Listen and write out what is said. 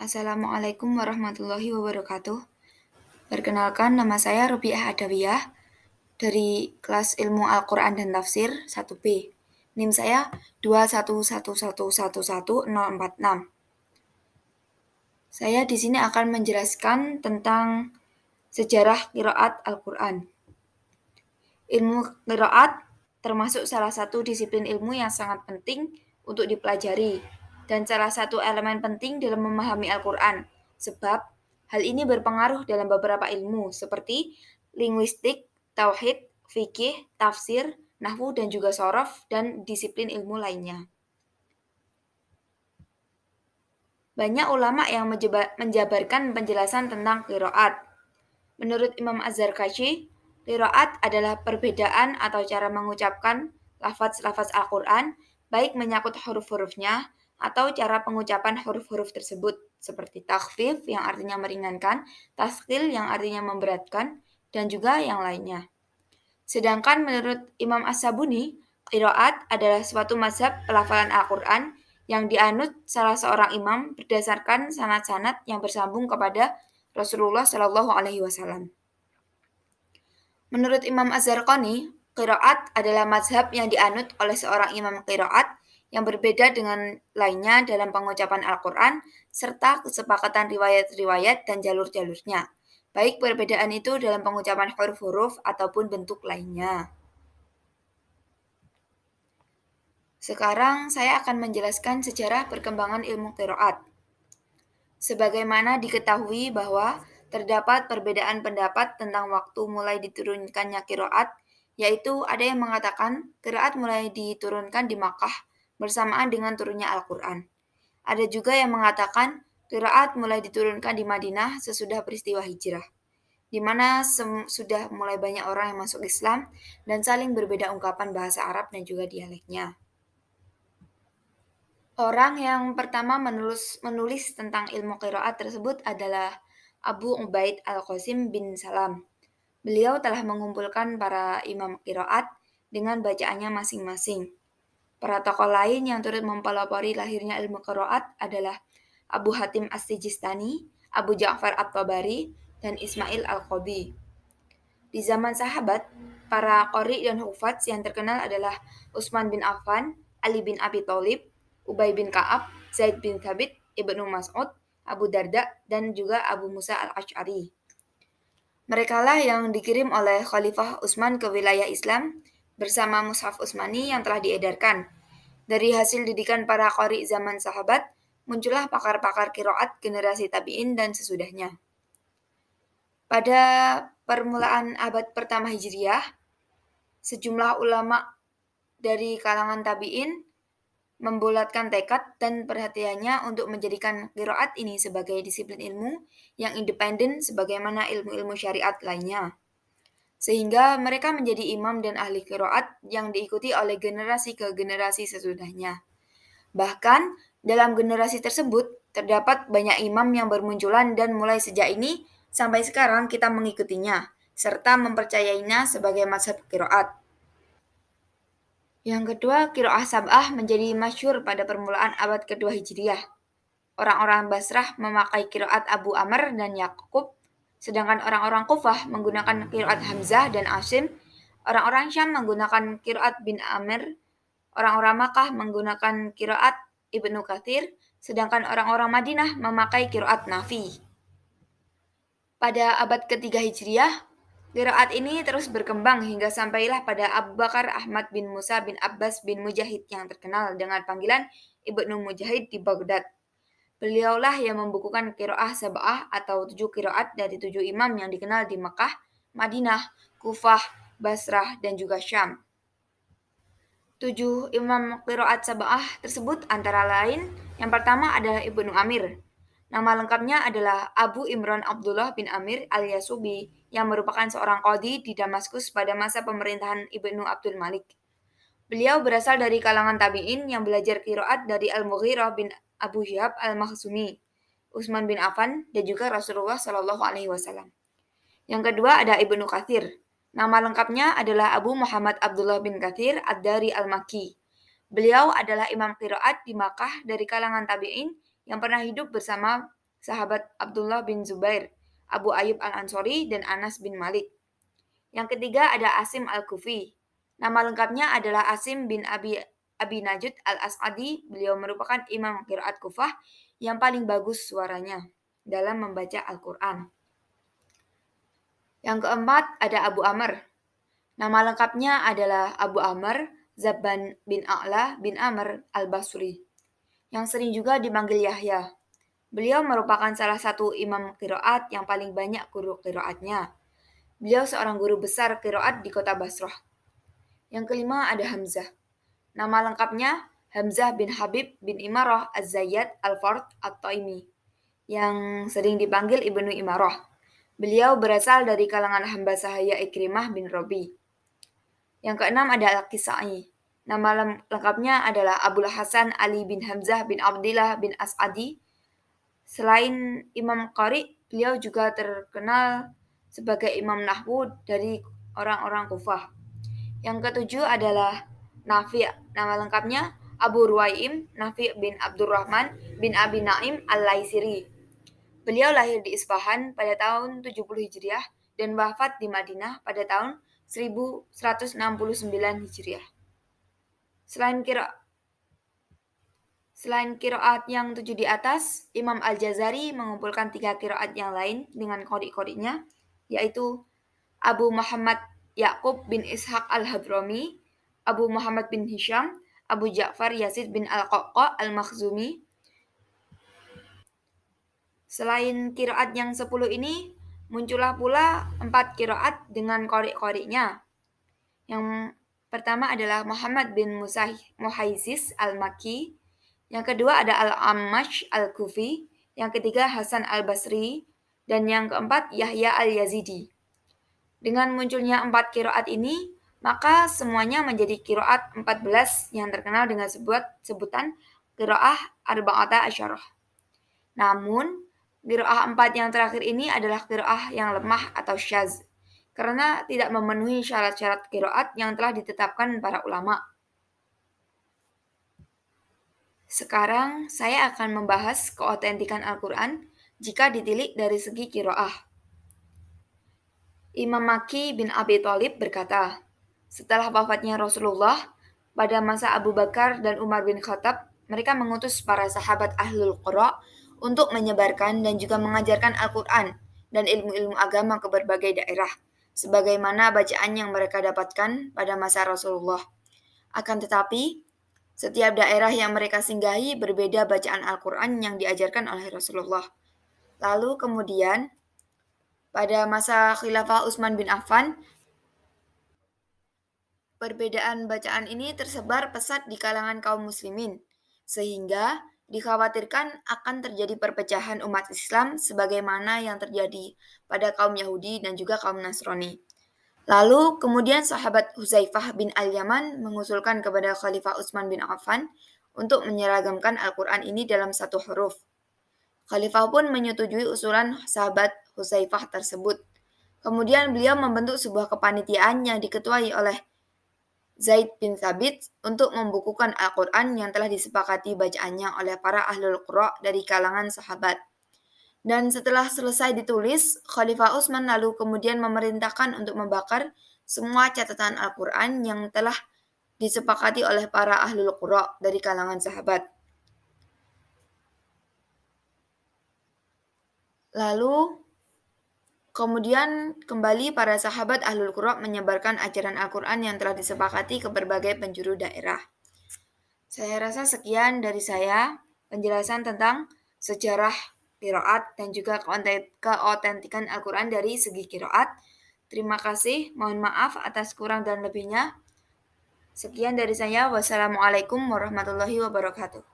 Assalamualaikum warahmatullahi wabarakatuh. Perkenalkan, nama saya Rubiah Adawiyah dari kelas Ilmu Al-Quran dan Tafsir 1B. NIM saya 21111110046. Saya di sini akan menjelaskan tentang sejarah qiraat Al-Quran. Ilmu qiraat termasuk salah satu disiplin ilmu yang sangat penting untuk dipelajari dan salah satu elemen penting dalam memahami Al-Quran, sebab hal ini berpengaruh dalam beberapa ilmu seperti linguistik, tauhid, fikih, tafsir, nahwu dan juga shorof dan disiplin ilmu lainnya. Banyak ulama yang menjabarkan penjelasan tentang qiraat. Menurut Imam Az-Zarkashi, qiraat adalah perbedaan atau cara mengucapkan lafaz-lafaz Al-Quran, baik menyangkut huruf-hurufnya atau cara pengucapan huruf-huruf tersebut, seperti takhfif yang artinya meringankan, tasqil yang artinya memberatkan, dan juga yang lainnya. Sedangkan menurut Imam As-Sabuni, qiraat adalah suatu mazhab pelafalan Al-Quran yang dianut salah seorang imam berdasarkan sanad-sanad yang bersambung kepada Rasulullah Shallallahu Alaihi Wasallam. Menurut Imam Az-Zarqani, qiraat adalah mazhab yang dianut oleh seorang imam qiraat yang berbeda dengan lainnya dalam pengucapan Al-Quran serta kesepakatan riwayat-riwayat dan jalur-jalurnya, baik perbedaan itu dalam pengucapan huruf-huruf ataupun bentuk lainnya. Sekarang saya akan menjelaskan sejarah perkembangan ilmu qiraat. Sebagaimana diketahui bahwa terdapat perbedaan pendapat tentang waktu mulai diturunkannya qiraat, yaitu ada yang mengatakan qiraat mulai diturunkan di Makkah bersamaan dengan turunnya Al-Quran. Ada juga yang mengatakan qiraat mulai diturunkan di Madinah sesudah peristiwa hijrah, di mana sudah mulai banyak orang yang masuk Islam dan saling berbeda ungkapan bahasa Arab dan juga dialeknya. Orang yang pertama menulis tentang ilmu qiraat tersebut adalah Abu Ubaid Al-Qasim bin Salam. Beliau telah mengumpulkan para imam qiraat dengan bacaannya masing-masing. Para tokoh lain yang turut mempelopori lahirnya ilmu qiraat adalah Abu Hatim As-Sijistani, Abu Ja'far At-Tabari, dan Ismail Al-Qadhi. Di zaman sahabat, para qori dan hufadz yang terkenal adalah Utsman bin Affan, Ali bin Abi Thalib, Ubay bin Ka'ab, Zaid bin Thabit, Ibnu Mas'ud, Abu Darda, dan juga Abu Musa al-Asy'ari. Merekalah yang dikirim oleh Khalifah Utsman ke wilayah Islam bersama Mushaf Utsmani yang telah diedarkan. Dari hasil didikan para qori zaman sahabat, muncullah pakar-pakar qiraat generasi tabi'in dan sesudahnya. Pada permulaan abad pertama Hijriah, sejumlah ulama dari kalangan tabi'in membulatkan tekad dan perhatiannya untuk menjadikan qiraat ini sebagai disiplin ilmu yang independen sebagaimana ilmu-ilmu syariat lainnya. Sehingga mereka menjadi imam dan ahli qiraat yang diikuti oleh generasi ke generasi sesudahnya. Bahkan dalam generasi tersebut terdapat banyak imam yang bermunculan dan mulai sejak ini sampai sekarang kita mengikutinya serta mempercayainya sebagai mazhab qiraat. Yang kedua, qiraah sab'ah menjadi masyhur pada permulaan abad kedua Hijriah. Orang-orang Basrah memakai qiraat Abu Amr dan Yakub, sedangkan orang-orang Kufah menggunakan qiraat Hamzah dan Asim. Orang-orang Syam menggunakan qiraat bin Amr, orang-orang Makkah menggunakan qiraat Ibnu Katsir, sedangkan orang-orang Madinah memakai qiraat Nafi. Pada abad ketiga Hijriah, qiraat ini terus berkembang hingga sampailah pada Abu Bakar Ahmad bin Musa bin Abbas bin Mujahid yang terkenal dengan panggilan Ibnu Mujahid di Baghdad. Beliaulah yang membukukan qiraah sab'ah atau 7 qiraat dari 7 imam yang dikenal di Makkah, Madinah, Kufah, Basrah, dan juga Syam. 7 imam qiraat sab'ah tersebut antara lain yang pertama adalah Ibnu Amir. Nama lengkapnya adalah Abu Imran Abdullah bin Amir al-Yasubi yang merupakan seorang qadhi di Damaskus pada masa pemerintahan Ibnu Abdul Malik. Beliau berasal dari kalangan tabi'in yang belajar qiraat dari Al-Mughirah bin Abu Syihab al-Makhzumi, Utsman bin Affan, dan juga Rasulullah Shallallahu Alaihi Wasallam. Yang kedua ada Ibnu Katsir. Nama lengkapnya adalah Abu Muhammad Abdullah bin Katsir ad-Dari al-Makki. Beliau adalah imam qiraat di Makkah dari kalangan tabi'in yang pernah hidup bersama sahabat Abdullah bin Zubair, Abu Ayyub Al-Ansori, dan Anas bin Malik. Yang ketiga ada Asim Al-Kufi. Nama lengkapnya adalah Asim bin Abi Najud Al-As'adi. Beliau merupakan imam qiraat Kufah yang paling bagus suaranya dalam membaca Al-Quran. Yang keempat ada Abu Amr. Nama lengkapnya adalah Abu Amr Zabban bin A'la bin Amr Al-Basri, yang sering juga dipanggil Yahya. Beliau merupakan salah satu imam qiraat yang paling banyak guru qiraatnya. Beliau seorang guru besar qiraat di kota Basrah. Yang kelima ada Hamzah. Nama lengkapnya Hamzah bin Habib bin Imarah Az-Zayyad Al-Fard At-Taimi, yang sering dipanggil Ibnu Imarah. Beliau berasal dari kalangan hamba sahaya Ikrimah bin Robi. Yang keenam ada Al-Kisai. Nama lengkapnya adalah Abul Hasan Ali bin Hamzah bin Abdillah bin As'adi. Selain Imam Qari, beliau juga terkenal sebagai Imam Nahwu dari orang-orang Kufah. Yang ketujuh adalah Nafi'. Nama lengkapnya Abu Ruwaim Nafi' bin Abdurrahman bin Abi Naim Al-Laisiri. Beliau lahir di Isfahan pada tahun 70 Hijriah dan wafat di Madinah pada tahun 1169 Hijriah. Selain qiraat yang 7 di atas, Imam Al-Jazari mengumpulkan 3 qiraat yang lain dengan qori-qorinya, yaitu Abu Muhammad Ya'qub bin Ishaq Al-Hadrami, Abu Muhammad bin Hisham, Abu Ja'far Yazid bin Al-Qaqqa Al-Makhzumi. Selain qiraat yang 10 ini, muncullah pula 4 qiraat dengan qori-qorinya. Yang pertama adalah Muhammad bin Muhaizis Al-Makki. Yang kedua ada Al-Ammash Al-Kufi. Yang ketiga Hasan Al-Basri. Dan yang keempat Yahya Al-Yazidi. Dengan munculnya 4 qiraat ini, maka semuanya menjadi qiraat 14 yang terkenal dengan sebutan qiraah Arba'ata Asyarah. Namun, qiraah 4 yang terakhir ini adalah qiraah yang lemah atau syadz, karena tidak memenuhi syarat-syarat qiraat yang telah ditetapkan para ulama. Sekarang saya akan membahas keotentikan Al-Quran jika ditilik dari segi qiraah. Imam Makki bin Abi Thalib berkata, setelah wafatnya Rasulullah, pada masa Abu Bakar dan Umar bin Khattab, mereka mengutus para sahabat Ahlul Qura untuk menyebarkan dan juga mengajarkan Al-Quran dan ilmu-ilmu agama ke berbagai daerah, sebagaimana bacaan yang mereka dapatkan pada masa Rasulullah. Akan tetapi, setiap daerah yang mereka singgahi berbeda bacaan Al-Quran yang diajarkan oleh Rasulullah. Lalu kemudian, pada masa Khilafah Utsman bin Affan, perbedaan bacaan ini tersebar pesat di kalangan kaum muslimin, sehingga dikhawatirkan akan terjadi perpecahan umat Islam sebagaimana yang terjadi pada kaum Yahudi dan juga kaum Nasrani. Lalu kemudian sahabat Huzaifah bin Al-Yaman mengusulkan kepada Khalifah Utsman bin Affan untuk menyeragamkan Al-Quran ini dalam satu huruf. Khalifah pun menyetujui usulan sahabat Huzaifah tersebut. Kemudian beliau membentuk sebuah kepanitiaan yang diketuai oleh Zaid bin Thabit untuk membukukan Al-Quran yang telah disepakati bacaannya oleh para ahlul qura dari kalangan sahabat. Dan setelah selesai ditulis, Khalifah Utsman lalu kemudian memerintahkan untuk membakar semua catatan Al-Quran yang telah disepakati oleh para ahlul qura dari kalangan sahabat. Lalu kemudian kembali para sahabat ahlul qura menyebarkan ajaran Al-Quran yang telah disepakati ke berbagai penjuru daerah. Saya rasa sekian dari saya penjelasan tentang sejarah qiraat dan juga keotentikan Al-Quran dari segi qiraat. Terima kasih, mohon maaf atas kurang dan lebihnya. Sekian dari saya. Wassalamualaikum warahmatullahi wabarakatuh.